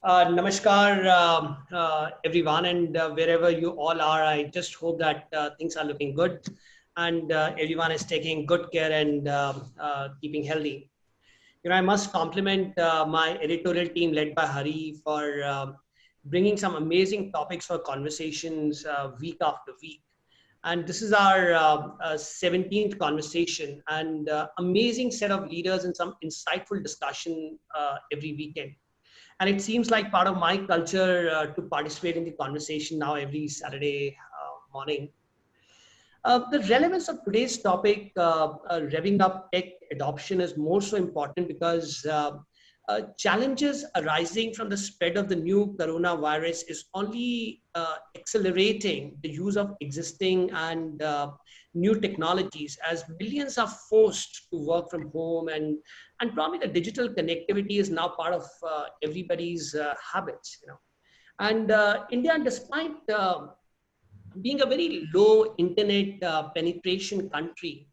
Namaskar, everyone, and wherever you all are, I just hope that things are looking good and everyone is taking good care and keeping healthy. I must compliment my editorial team led by Hari for bringing some amazing topics for conversations week after week. And this is our 17th conversation and amazing set of leaders and some insightful discussion every weekend. And it seems like part of my culture to participate in the conversation now every Saturday morning. The relevance of today's topic, revving up tech adoption, is more so important because challenges arising from the spread of the new coronavirus is only accelerating the use of existing and new technologies as millions are forced to work from home, and probably the digital connectivity is now part of everybody's habits. And India, despite being a very low internet penetration country,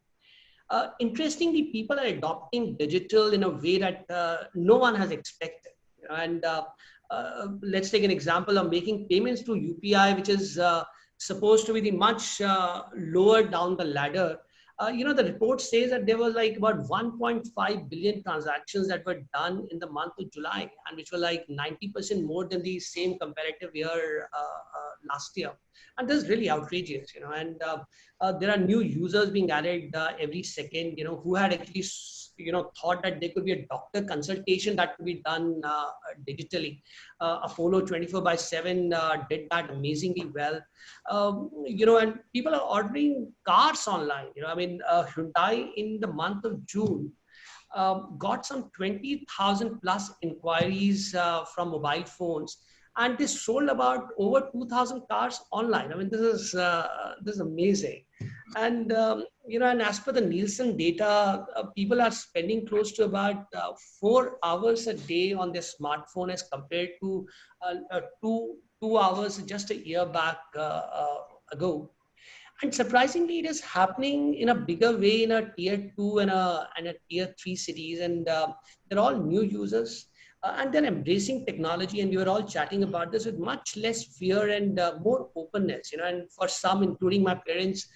interestingly, people are adopting digital in a way that no one has expected. And let's take an example of making payments through UPI, which is supposed to be the much lower down the ladder. The report says that there was like about 1.5 billion transactions that were done in the month of July, and which were like 90% more than the same comparative year last year. And this is really outrageous. And there are new users being added every second, who had actually, thought that there could be a doctor consultation that could be done digitally. Apollo 24/7 did that amazingly well. And people are ordering cars online. I mean, Hyundai in the month of June got some 20,000 plus inquiries from mobile phones, and they sold about over 2,000 cars online. I mean, this is amazing. And and as per the Nielsen data, people are spending close to about 4 hours a day on their smartphone as compared to 2 hours just a year back ago. And surprisingly, it is happening in a bigger way in a tier two and a tier three cities. And they're all new users, and they're embracing technology. And we were all chatting about this with much less fear and more openness. And for some, including my parents,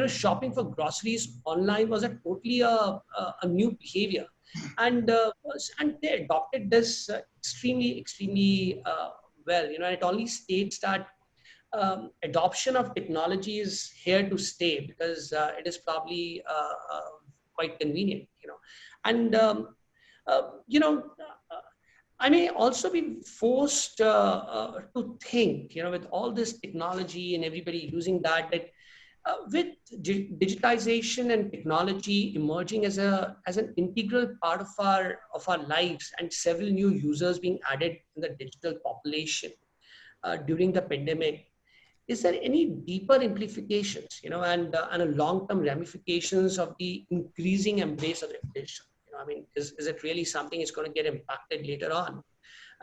shopping for groceries online was a totally a new behavior. And they adopted this extremely well. And it only states that adoption of technology is here to stay because it is probably quite convenient. And I may also be forced to think, with all this technology and everybody using that with digitization and technology emerging as an integral part of our lives, and several new users being added in the digital population during the pandemic, is there any deeper implications, and a long-term ramifications of the increasing embrace of the digital? I mean, is it really something that's going to get impacted later on?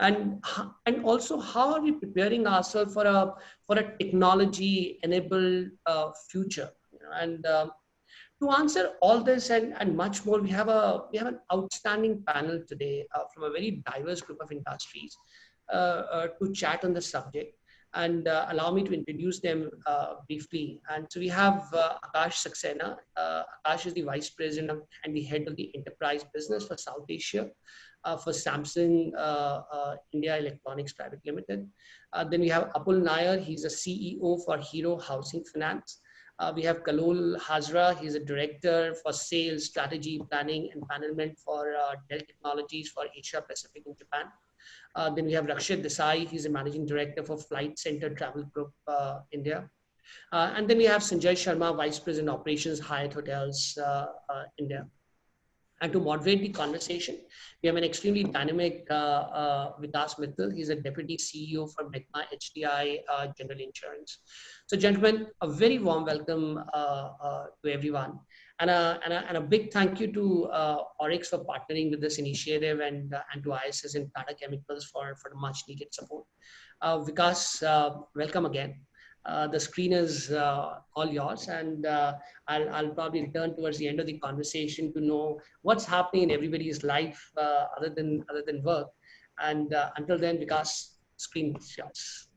And also, how are we preparing ourselves for a technology-enabled future? And to answer all this and much more, we have an outstanding panel today from a very diverse group of industries to chat on the subject. And allow me to introduce them briefly. And so we have Akash Saxena. Akash is the Vice President and the Head of the Enterprise Business for South Asia for Samsung India Electronics Private Limited. Then we have Apul Nair. He's a CEO for Hero Housing Finance. We have Kalol Hazra. He's a Director for Sales, Strategy, Planning, and Management for Dell Technologies for Asia Pacific and Japan. Then we have Rakshit Desai. He's a Managing Director for Flight Center Travel Group, India. And then we have Sanjay Sharma, Vice President Operations, Hyatt Hotels, India. And to moderate the conversation, we have an extremely dynamic Vikas Mittal. He's a Deputy CEO for Megma HDI General Insurance. So gentlemen, a very warm welcome to everyone. And a big thank you to Oryx for partnering with this initiative, and to ISS and Tata Chemicals for the much needed support. Vikas, welcome again. The screen is all yours, and I'll probably return towards the end of the conversation to know what's happening in everybody's life other than work. And until then, Vikas, screen is yours.